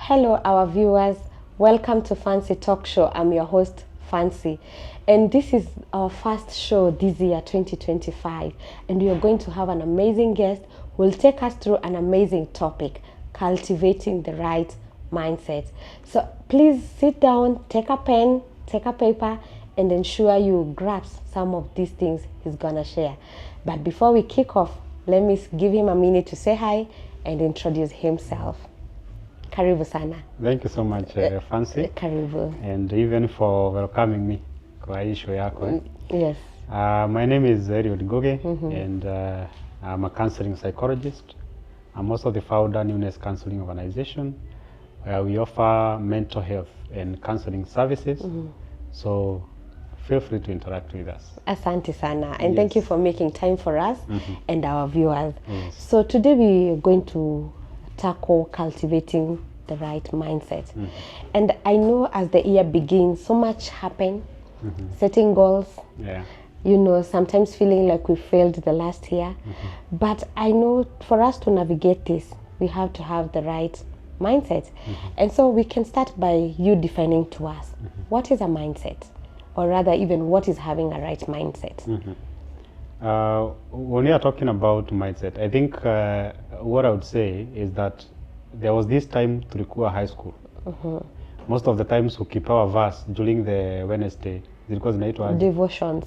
Hello, our viewers. Welcome to Fancy Talk Show. I'm your host, Fancy. And this is our first show this year, 2025. And we are going to have an amazing guest who will take us through an amazing topic, cultivating the right mindset. So please sit down, take a pen, take a paper, and ensure you grasp some of these things he's going to share. But before we kick off, let me give him a minute to say hi and introduce himself. Karibu sana. Thank you so much, Fancy. Karibu. And even for welcoming me kwa hii show yako. Yes. My name is Eliud and I'm a counseling psychologist. I'm also the founder of Newness Counseling Organization, where we offer mental health and counseling services. So feel free to interact with us. Asante sana. And thank you for making time for us and our viewers. Yes. So today we are going to tackle cultivating the right mindset. And I know as the year begins, so much happen, setting goals, you know, sometimes feeling like we failed the last year. But I know for us to navigate this, we have to have the right mindset. And so we can start by you defining to us, what is a mindset? Or rather, even what is having a right mindset? When we are talking about mindset, I think what I would say is that there was this time tulikuwa high school. Most of the times we keep our verse during the Wednesday because inaitwa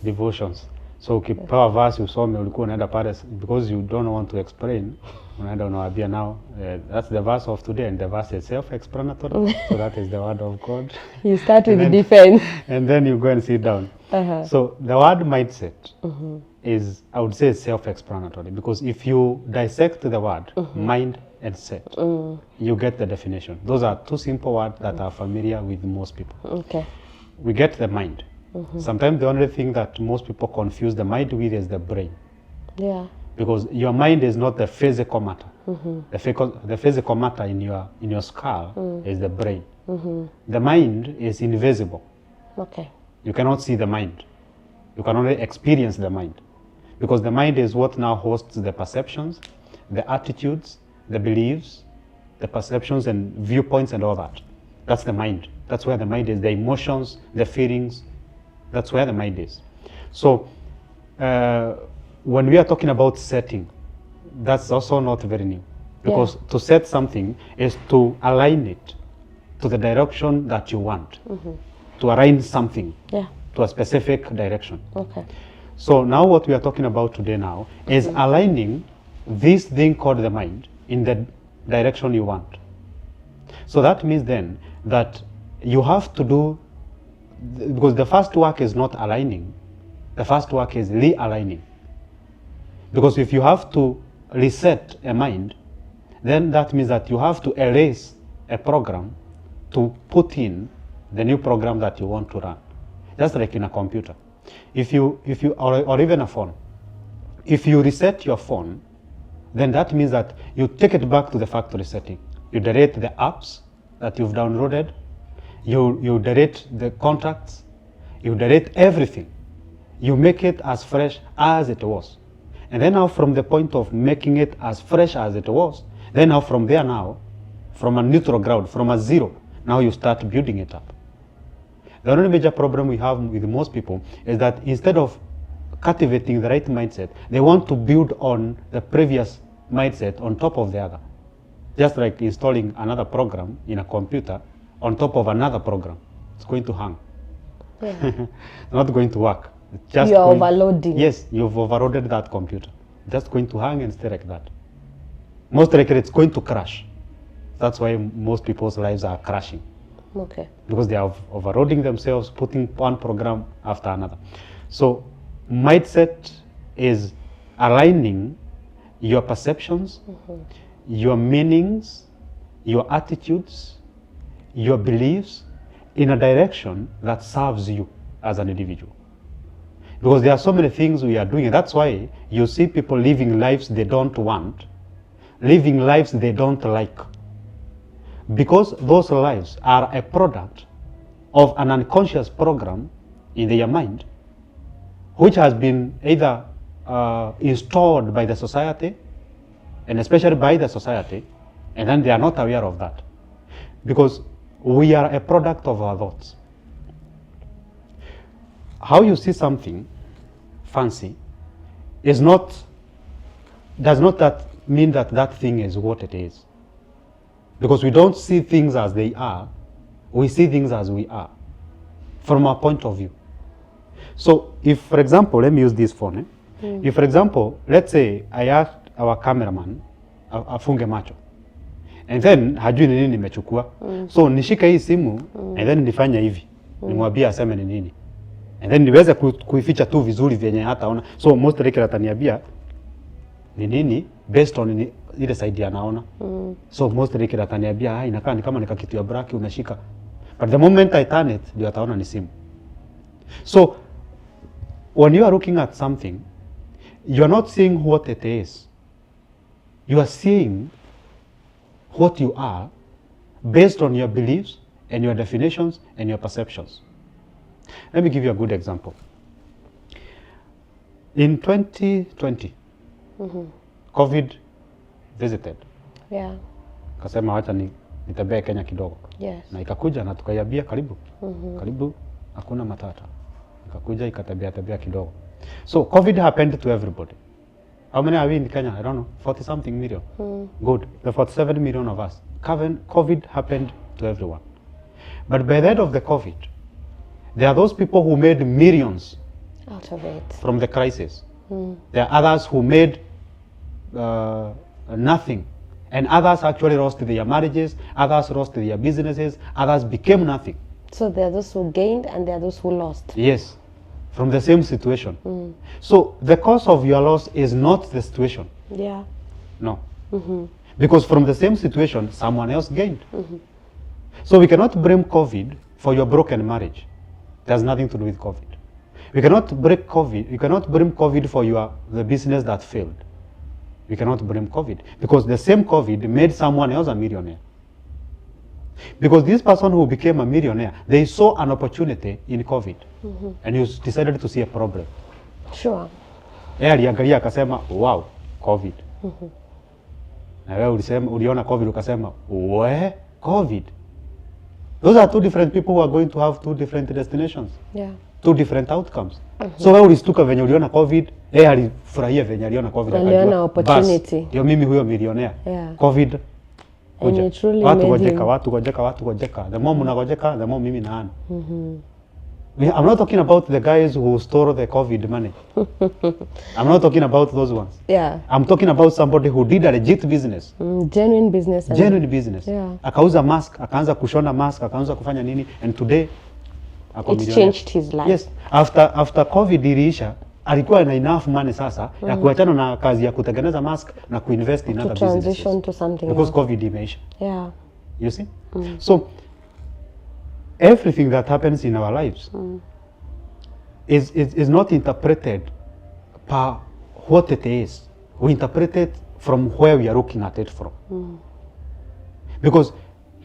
devotions. So ukipewa verse usome, ulikuwa unaenda pale because you don't want to explain, unaenda unawaambia now that's the verse of today, and the verse is self-explanatory. So that is the word of God. You start with the defense. And then you go and sit down. So the word mindset is, I would say, self-explanatory, because if you dissect the word mind and set, you get the definition. Those are two simple words that are familiar with most people. Okay. We get the mind. Sometimes the only thing that most people confuse the mind with is the brain. Yeah. Because your mind is not the physical matter. The physical matter in your skull is the brain. The mind is invisible. Okay. You cannot see the mind. You can only experience the mind. Because the mind is what now hosts the perceptions, the attitudes, the beliefs, the perceptions and viewpoints and all that. That's the mind. That's where the mind is. The emotions, the feelings, that's where the mind is. So when we are talking about setting, that's also not very new. Because to set something is to align it to the direction that you want. To align something to a specific direction. Okay. So now what we are talking about today now is aligning this thing called the mind in the direction you want. So that means then that you have to do, because the first work is not aligning, the first work is realigning. Because if you have to reset a mind, then that means that you have to erase a program to put in the new program that you want to run. Just like in a computer. Or even a phone. If you reset your phone, then that means that you take it back to the factory setting. You delete the apps that you've downloaded. You delete the contacts. You delete everything. You make it as fresh as it was. And then now from the point of making it as fresh as it was, then now from there now, from a neutral ground, from a zero, now you start building it up. The only major problem we have with most people is that instead of cultivating the right mindset, they want to build on the previous mindset on top of the other. Just like installing another program in a computer on top of another program. It's going to hang. It's not going to work. You're overloading. Yes, you've overloaded that computer. Just going to hang and stay like that. Most likely it's going to crash. That's why most people's lives are crashing. Okay. Because they are overloading themselves, putting one program after another. So mindset is aligning your perceptions, your meanings, your attitudes, your beliefs in a direction that serves you as an individual. Because there are so many things we are doing, and that's why you see people living lives they don't want, living lives they don't like. Because those lives are a product of an unconscious program in their mind, which has been either installed by the society, and especially by the society, and then they are not aware of that. because we are a product of our thoughts. How you see something fancy does not that mean that that thing is what it is. Because we don't see things as they are, we see things as we are, from our point of view. So if, for example, let me use this phone. If, for example, let's say I asked our cameraman afunge macho, and then hajui ni nini nimechukua, so nishika hii simu and then nifanya hivi, nimwambia aseme ni nini, and then niweze kuificha tu vizuri vyenye hata ona. So most likely ataniambia ni nini based on ile side anaona. So most likely ataniambia inakaa ni kama kitu ya black umeshika, but the moment I turn it ndio ataona ni simu. So when you are looking at something, you are not seeing what it is, you are seeing what you are based on your beliefs and your definitions and your perceptions. Let me give you a good example. In 2020, COVID visited. Yeah. Kasema wacha nitembee Kenya kidogo. Yes. Na ikakuja na tukaiambia karibu. Karibu, hakuna matata. Ikakuja ikatembea kidogo. So COVID happened to everybody. How many are we in Kenya? I don't know. 40 something million. Good. The 47 million of us. COVID happened to everyone. But by the end of the COVID, there are those people who made millions out of it from the crisis. There are others who made nothing. And others actually lost their marriages, others lost their businesses, others became nothing. So there are those who gained and there are those who lost. Yes, from the same situation. So the cause of your loss is not the situation. Yeah. No. Because from the same situation, someone else gained. So we cannot blame COVID for your broken marriage. It has nothing to do with COVID. We cannot blame COVID for the business that failed. We cannot blame COVID because the same COVID made someone else a millionaire. Because this person who became a millionaire, they saw an opportunity in COVID and he decided to see a problem. Sure. Aliangalia akasema, wow, COVID. Na wewe uliona COVID ukasema, COVID. Those are two different people who are going to have two different destinations. Yeah. Two different outcomes. So wewe ulistuka venye uliona COVID, alifurahia venye aliona COVID aliona opportunity. Ndio mimi huyo millionaire. Yeah. COVID. Watu gojeka. The more mnagojeka, the more mimi naana. I'm not talking about the guys who stole the COVID money. I'm not talking about those ones. Yeah. I'm talking about somebody who did a legit business. Genuine business. Genuine business. Yeah. Akauza mask, akaanza kushona mask, akaanza kufanya nini, and today it changed his life. Yes. After COVID iliisha, alikuwa na enough money sasa ya kuachana na kazi ya kutengeneza mask na kuinvest in other businesses. Transition to something because else. COVID imeisha. Yeah. You see? So everything that happens in our lives is not interpreted per what it is. We interpret it from where we are looking at it from. Because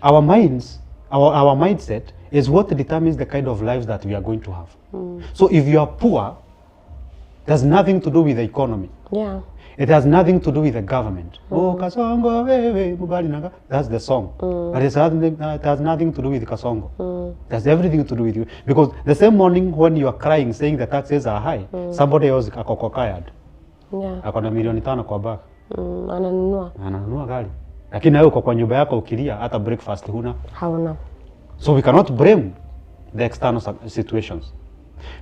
our minds, our mindset is what determines the kind of lives that we are going to have. So if you are poor, it has nothing to do with the economy. Yeah. It has nothing to do with the government. Oh, Kasongo, Mubali Naga. That's the song. But it has nothing to do with Kasongo. It has everything to do with you. Because the same morning when you are crying saying the taxes are high, somebody else akokokayad. Yeah. Akona milioni 5 kwa bag. Ananunua gari. Lakini wewe kwa nyumba yako ukilia hata breakfast huna. Hauna. So we cannot blame the external situations.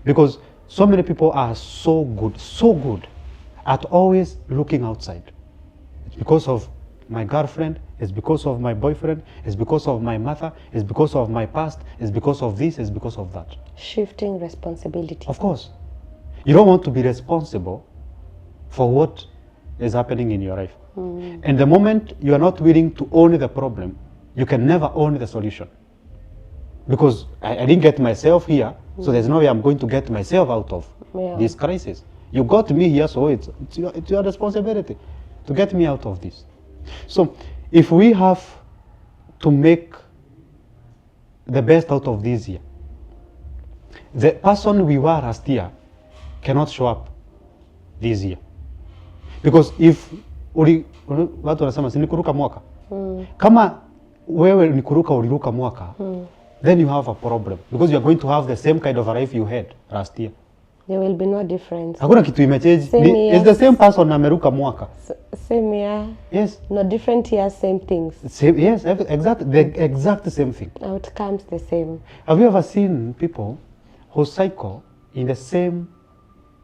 Because so many people are so good at always looking outside. It's because of my girlfriend, it's because of my boyfriend, it's because of my mother, it's because of my past, it's because of this, it's because of that. Shifting responsibility. Of course. You don't want to be responsible for what is happening in your life. And the moment you are not willing to own the problem, you can never own the solution. Because I didn't get myself here, so there's no way I'm going to get myself out of this crisis. You got me here, so it's your responsibility to get me out of this. So if we have to make the best out of this year, the person we were last year cannot show up this year. Because if watu wanasema si ni kuruka mwaka. Kama wewe ni kuruka uliruka mwaka, then you have a problem because you are going to have the same kind of a life you had last year. There will be no difference. Hakuna kitu imechange. It's the same person ameruka mwaka. Same year. Yes. No different years, same things. Same, yes, exactly, the exact same thing. Outcomes the same. Have you ever seen people who cycle in the same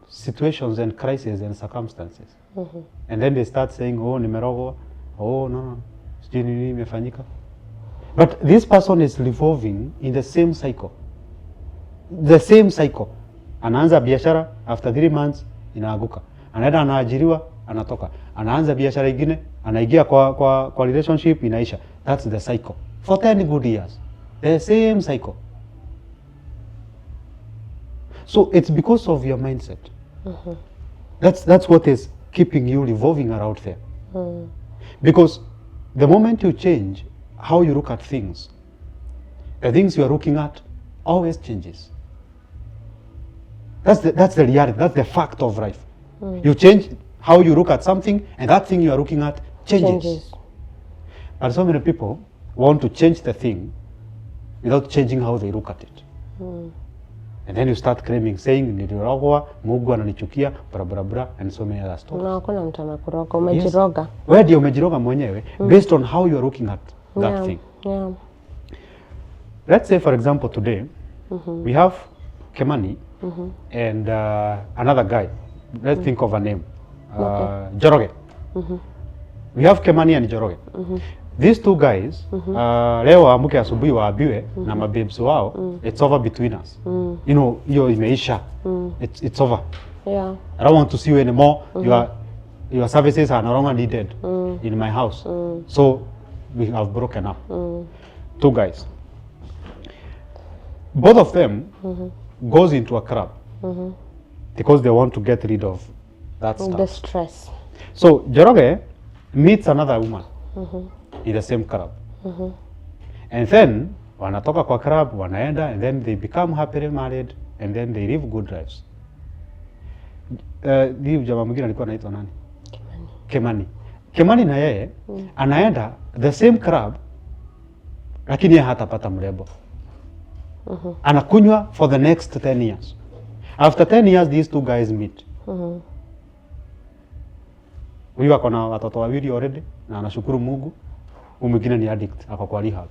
situations and crises and circumstances? And then they start saying, oh, nimerogwa. Oh, no, sijui nini imefanyika. But this person is revolving in the same cycle. The same cycle. Anaanza biashara, after 3 months inaaguka. Anaenda anaajiriwa, anatoka. Anaanza biashara ingine, anaingia kwa relationship, inaisha. That's the cycle. For 10 good years. The same cycle. So it's because of your mindset. That's what is keeping you revolving around there. Because the moment you change how you look at things, the things you are looking at always changes. That's the reality. That's the fact of life. You change how you look at something, and that thing you are looking at changes. But so many people want to change the thing without changing how they look at it. And then you start claiming, saying, nilirogwa, Mungu ananichukia, bra bra bra, and so many other stories. No, hakuna mtu anakuroga, umejiroga. Wewe ndio umejiroga mwenyewe based on how you are looking at that thing. Yeah. Let's say, for example, today, we have Kemani and another guy. Let's think of a name. Joroge. We have Kemani and Joroge. These two guys, leo waamuke asubuhi waambiwe na mababes wao, it's over between us. You know, hiyo imeisha. It's over. Yeah. I don't want to see you anymore. Your services are no longer needed in my house. So we have broken up. Two guys. Both of them goes into a club because they want to get rid of that stuff. The stress. So Joroge meets another woman in the same club. And then wanatoka kwa club, wanaenda, and then they become happily married, and then they live good lives. Huyu jamaa mwingine alikuwa anaitwa nani? Kemani na yeye anaenda the same club, lakini yeye hatapata mrembo. Anakunywa for the next 10 years. After 10 years, these two guys meet. Huyu ako na watoto wawili already na anashukuru Mungu. Mwingine ni addict, ako kwa rehab.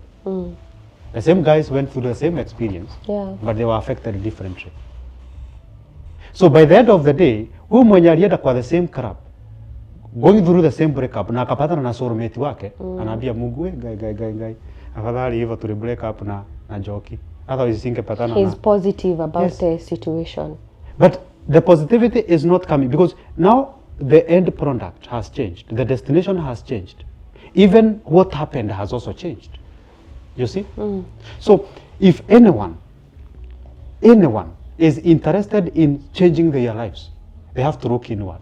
The same guys went through the same experience, but they were affected differently. So by the end of the day, huyu mwenye alienda kwa the same club, going through the same breakup, na akapatana na soulmate wake, anaambia Mungu, guy, afadhali hivyo tuli break up na Joki. Otherwise singepatana na. He's positive about the situation. But the positivity is not coming because now the end product has changed. The destination has changed. Even what happened has also changed. You see? So if anyone is interested in changing their lives, they have to look inward.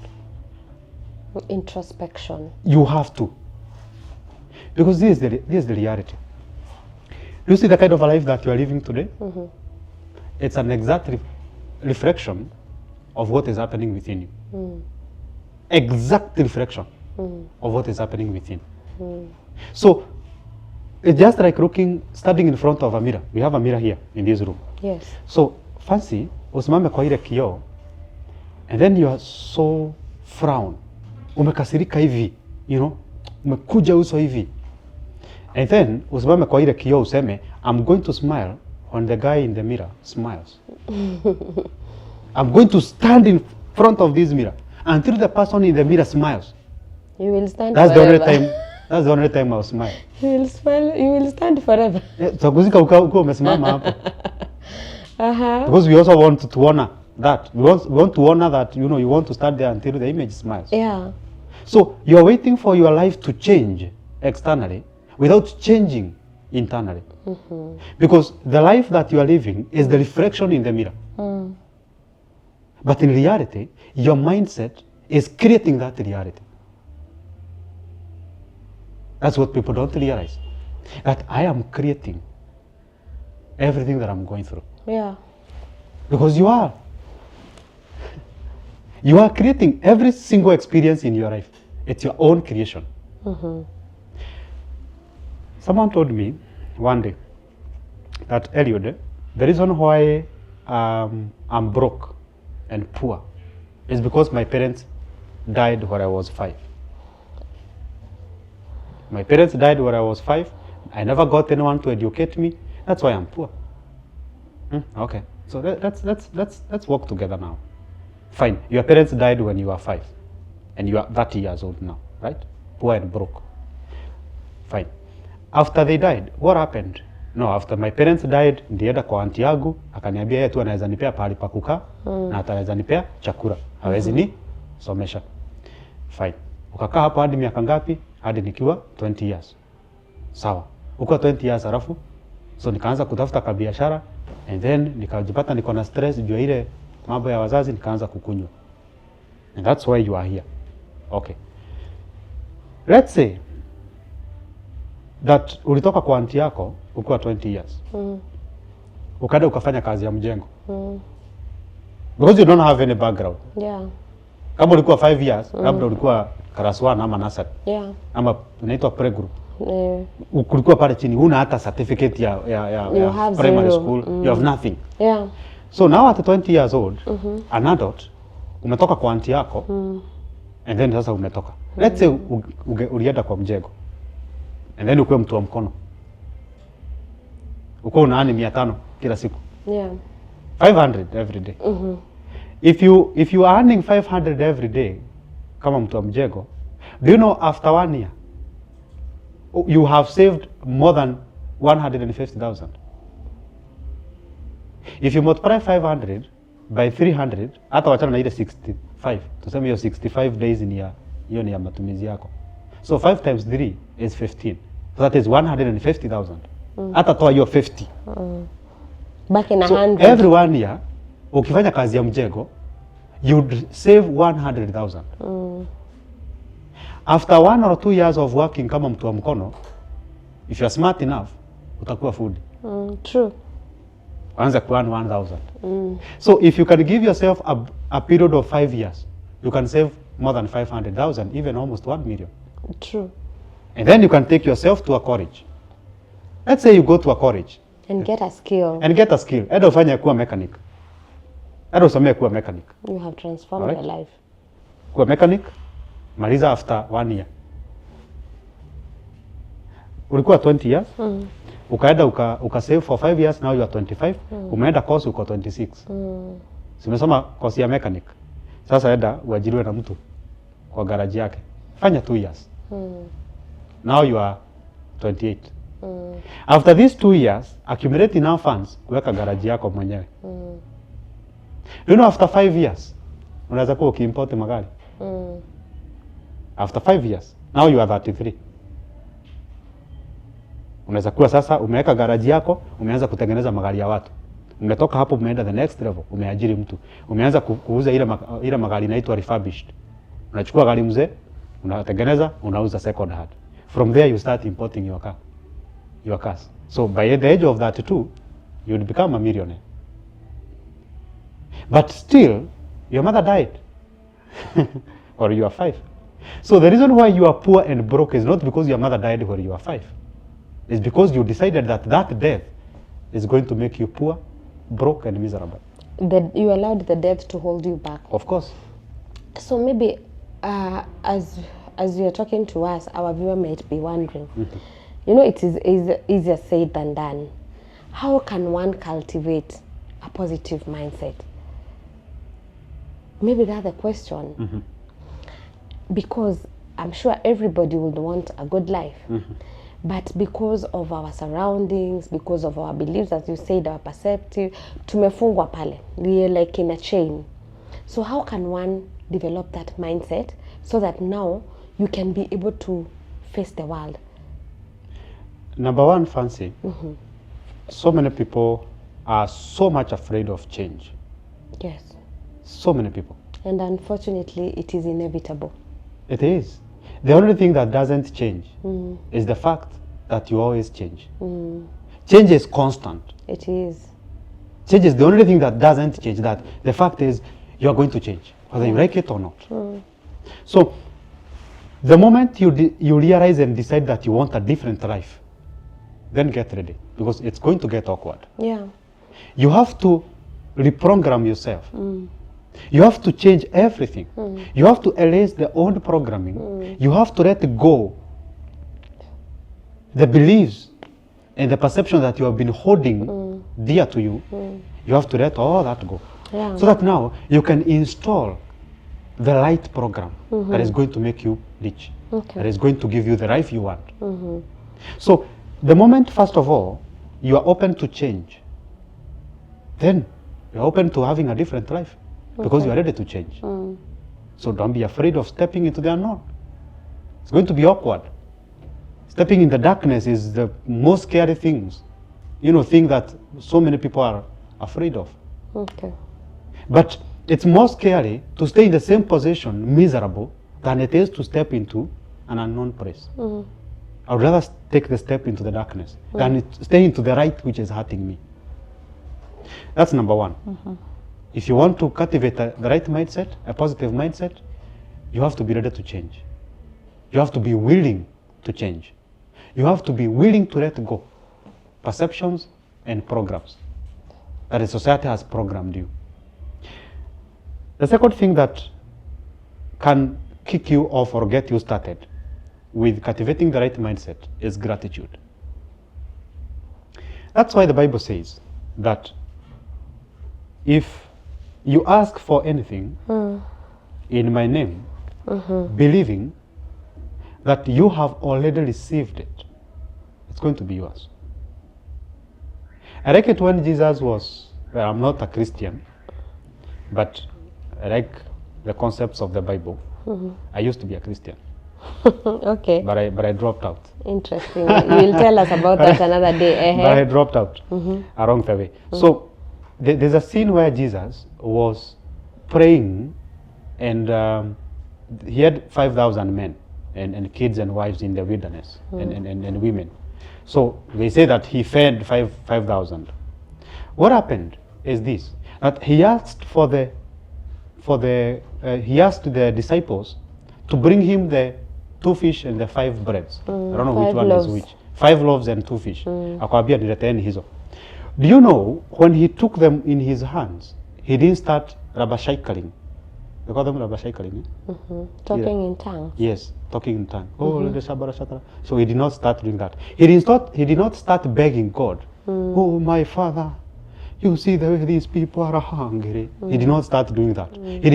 Introspection. You have to. Because this is the reality. You see the kind of a life that you are living today? It's an exact reflection of what is happening within you. Exact reflection of what is happening within. So it's just like standing in front of a mirror. We have a mirror here in this room. Yes. So fancy usimame kwa ile kioo, and then you are so frown, umekasirika hivi, you know, umekuja uso hivi, and then usimame kwa ile kioo useme I'm going to smile when the guy in the mirror smiles. I'm going to stand in front of this mirror until the person in the mirror smiles. You will stand That's forever. the only time. That's the only time I'll smile. You will smile. You will stand forever. So kuzika uko umesimama hapo. Because we also want to honor that. We want to honor that, you know, you want to stand there until the image smiles. Yeah. So you are waiting for your life to change externally without changing internally. Because the life that you are living is the reflection in the mirror. But in reality, your mindset is creating that reality. That's what people don't realize. That I am creating everything that I'm going through. Yeah. Because you are. You are creating every single experience in your life. It's your own creation. Someone told me one day that, Eliud, the reason why I'm broke and poor is because my parents died when I was 5. My parents died when I was 5. I never got anyone to educate me. That's why I'm poor. Okay, so let's work together now. Fine, your parents died when you were 5, and you are 30 years old now, right? Poor and broke. Fine. After they died, what happened? No, after my parents died, ndienda kwa aunti yangu, akaniambia yeye tu anaweza nipea pahali pa kukaa na ataweza nipea chakula. Hawezi ni somesha. Fine. Ukakaa hapo hadi miaka ngapi? Hadi nikiwa 20 years. Sawa. Uko 20 years halafu so nikaanza kutafuta kabiashara, and then nikajipata niko na stress juu ile mambo ya wazazi, nikaanza kukunywa. And that's why you are here. Okay. Let's say that ulitoka kwa aunti yako ukiwa 20 years. Ukaenda ukafanya kazi ya mjengo. Because you don't have any background. Yeah. Kama ulikuwa 5 years, labda ulikuwa class 1 ama nursery. Yeah. Ama unaitwa playgroup. Ulikuwa pale chini, huna hata certificate ya primary school, you have nothing. Yeah. So now at 20 years old, an adult, umetoka kwa aunti yako, and then sasa umetoka. Let's say ulienda kwa mjengo, and then ukuwe mtu wa mkono. Uko unaani 500 kila siku. Yeah. 500 every day. If you are earning 500 every day kama mtu wa mjengo, do you know after 1 year you have saved more than 150,000? If you multiply 500 by 300, hata wachana na ile 65, tuseme hiyo 65 days in year, hiyo ni ya matumizi yako. So 5 times 3 is 15. So that is 150,000. Hata toa hiyo 50. Back in 100. So every 1 year, ukifanya kazi ya mjengo, you'd save 100,000. After 1 or 2 years of working kama mtu wa mkono, if you're smart enough, utakuwa food. True. Anza kuearn 1,000. So if you can give yourself a period of 5 years, you can save more than 500,000, even almost 1 million. True. And then you can take yourself to a college. Let's say you go to a college. And get a skill. And get a skill. Eda ufanye kuwa mechanic. Eda usomee kuwa mechanic. You have transformed your life. Kuwa mechanic, maliza after 1 year. Ulikuwa 20 years. Ukaenda uka save for 5 years, now you are 25. Umeenda course uko 26. Simesoma course ya mechanic. Sasa enda uajiriwe na mtu kwa garage yake. Fanya 2 years. Now you are 28. After these 2 years, accumulate enough funds kuweka garage yako mwenyewe. You know, after 5 years, unaweza kuwa ukiimport magari. After 5 years, now you are 33. Unaweza kuwa sasa umeweka garage yako, umeanza kutengeneza magari ya watu. Umetoka hapo umeenda the next level, umeajiri mtu. Umeanza kuuza ile magari inaitwa refurbished. Unachukua gari mzee, unatengeneza, unauza second hand. From there you start importing your cars. So by the age of 32, you would become a millionaire. But still, your mother died. Or you are 5. So the reason why you are poor and broke is not because your mother died when you are 5. It's because you decided that death is going to make you poor, broke, and miserable. You allowed the death to hold you back. Of course. So maybe as you're talking to us, our viewer might be wondering, you know, it is easier said than done. How can one cultivate a positive mindset? Maybe that's the question. Because I'm sure everybody would want a good life. But because of our surroundings, because of our beliefs, as you said, our perceptive, tumefungwa pale. We're like in a chain. So how can one develop that mindset so that now you can be able to face the world? Number one, Fancy, so many people are so much afraid of change. Yes. So many people. And unfortunately, it is inevitable. It is. The only thing that doesn't change is the fact that you always change. Change is constant. It is. Change is the only thing that doesn't change. That the fact is you are going to change, whether you like it or not. So the moment you realize and decide that you want a different life, then get ready, because it's going to get awkward. Yeah. You have to reprogram yourself. You have to change everything. You have to erase the old programming. You have to let go the beliefs and the perception that you have been holding dear to you. You have to let all that go. Yeah. So that now you can install the right program that is going to make you rich, that is going to give you the life you want. So the moment, first of all, you are open to change, then you're open to having a different life, because you are ready to change. So don't be afraid of stepping into the unknown. It's going to be awkward. Stepping in the darkness is the most scary thing that so many people are afraid of. Okay. But it's more scary to stay in the same position, miserable, than it is to step into an unknown place. I would rather take the step into the darkness than stay into the light which is hurting me. That's number one. If you want to cultivate the right mindset, a positive mindset, you have to be ready to change. You have to be willing to change. You have to be willing to let go perceptions and programs that the society has programmed you. The second thing that can kick you off or get you started with cultivating the right mindset is gratitude. That's why the Bible says that if you ask for anything in my name, believing that you have already received it, it's going to be yours. I like it when Jesus was, well, I'm not a Christian, but I like the concepts of the Bible. I used to be a Christian. Okay. But I dropped out. Interesting. You'll tell us about that another day. But I dropped out along the way. So there's a scene where Jesus was praying, and he had 5,000 men and kids and wives in the wilderness, and women. So they say that he fed 5,000. What happened is this: that he asked he asked the disciples to bring him the 2 fish and the 5 breads. I don't know which one is which. 5 loaves and 2 fish. Akawambia nileteeni hizo. Do you know, when he took them in his hands, he didn't start rabashikaling. They call them rabashikaling. Talking in tongues. Yes, talking in tongues. So he did not start doing that. He did not start begging God. Oh, my Father, you see the way these people are hungry. He did not start doing that. He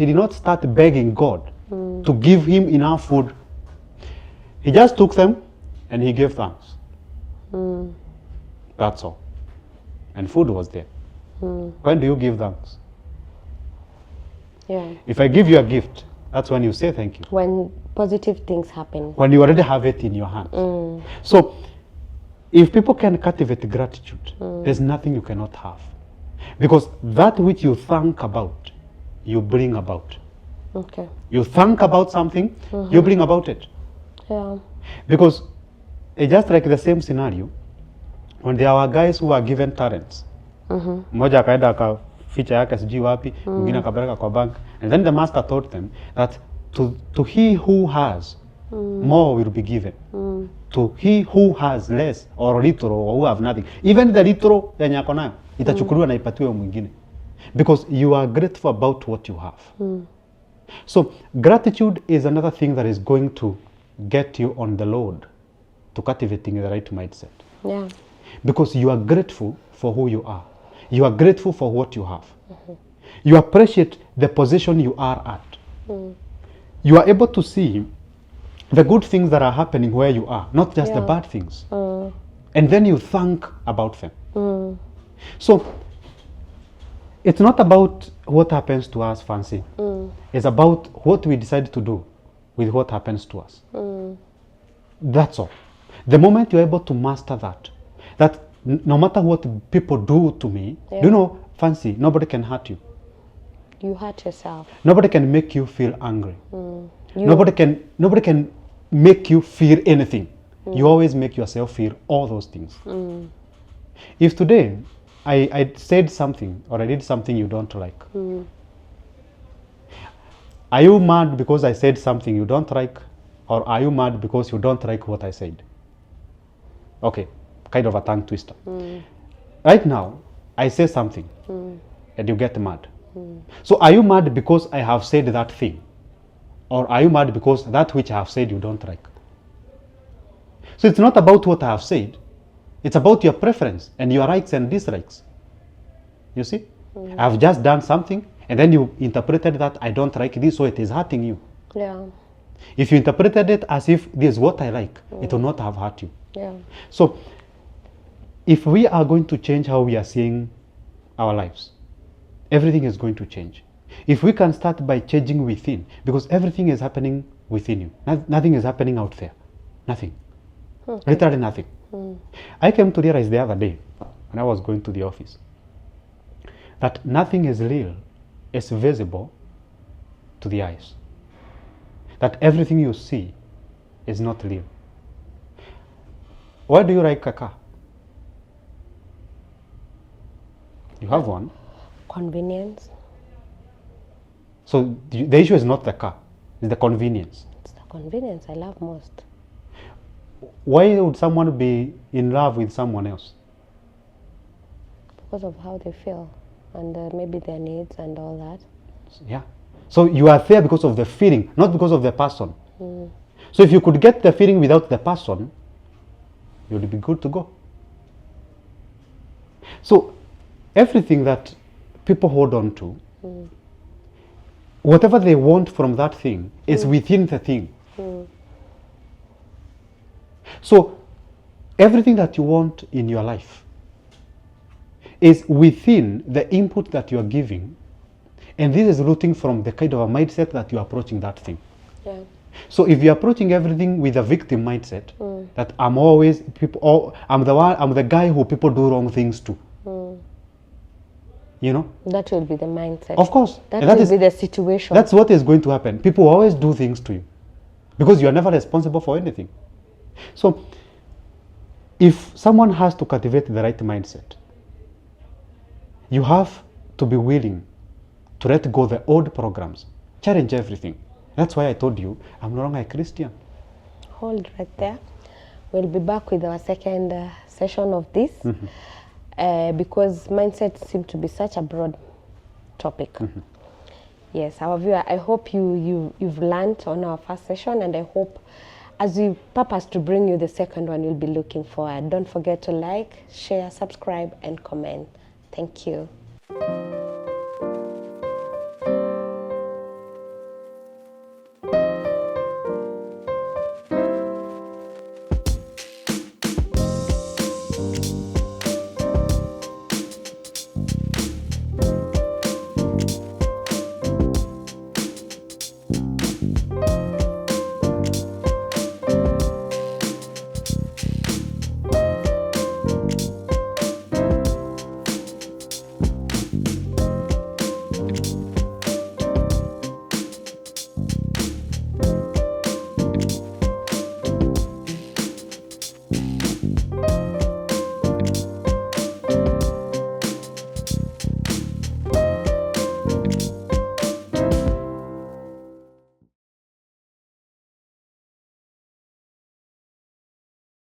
did not start begging God to give him enough food. He just took them and he gave thanks. That's all. And food was there. When do you give thanks? Yeah. If I give you a gift, that's when you say thank you. When positive things happen. When you already have it in your hands. So if people can cultivate gratitude, there's nothing you cannot have. Because that which you think about, you bring about. Okay. You think about something, you bring about it. Yeah. Because it's just like the same scenario when there are guys who are given talents. Mmoja akaenda akaficha yake sijui wapi, mwingine akapeleka kwa bank, and then the master taught them that to he who has, more will be given. To he who has less or little or who have nothing, even the little yenye ako nayo itachukuliwa na ipatiwe mwingine, because you are grateful about what you have. So gratitude is another thing that is going to get you on the road to cultivating the right mindset. Yeah. Because you are grateful for who you are. You are grateful for what you have. You appreciate the position you are at. You are able to see the good things that are happening where you are, not just the bad things. And then you think about them. So it's not about what happens to us, Fancy. It's about what we decide to do with what happens to us. That's all. The moment you're able to master that no matter what people do to me, do you know, Fancy, nobody can hurt you. You hurt yourself. Nobody can make you feel angry. Nobody can make you feel anything. You always make yourself feel all those things. If today I said something or I did something you don't like, are you mad because I said something you don't like, or are you mad because you don't like what I said? Okay, kind of a tongue twister. Right now, I say something and you get mad. So are you mad because I have said that thing? Or are you mad because that which I have said you don't like? So it's not about what I have said. It's about your preference and your likes and dislikes. You see? I've just done something and then you interpreted that I don't like this, so it is hurting you. Yeah. If you interpreted it as if this is what I like, it will not have hurt you. Yeah. So if we are going to change how we are seeing our lives, everything is going to change. If we can start by changing within, because everything is happening within you. Nothing is happening out there. Nothing. Okay. Literally nothing. I came to realize the other day when I was going to the office that nothing is real, it's visible to the eyes. That everything you see is not real. Why do you like a car? You have one. Convenience. So the issue is not the car, it's the convenience. It's the convenience I love most. Why would someone be in love with someone else? Because of how they feel and maybe their needs and all that. Yeah. So you are there because of the feeling, not because of the person. So if you could get the feeling without the person, you would be good to go. So everything that people hold on to, whatever they want from that thing is within the thing. So everything that you want in your life is within the input that you are giving, and this is rooting from the kind of a mindset that you are approaching that thing. Yeah. So if you're approaching everything with a victim mindset, that I'm always I'm the guy who people do wrong things to. You know? That will be the mindset. Of course. That will be the situation. That's what is going to happen. People always do things to you because you are never responsible for anything. So if someone has to cultivate the right mindset, you have to be willing to let go the old programs, challenge everything. That's why I told you I'm no longer a Christian. Hold right there. We'll be back with our second session of this because mindset seems to be such a broad topic. Yes, our viewer, I hope you've learned on our first session, and I hope as we purpose to bring you the second one, you'll be looking forward. Don't forget to like, share, subscribe, and comment. Thank you.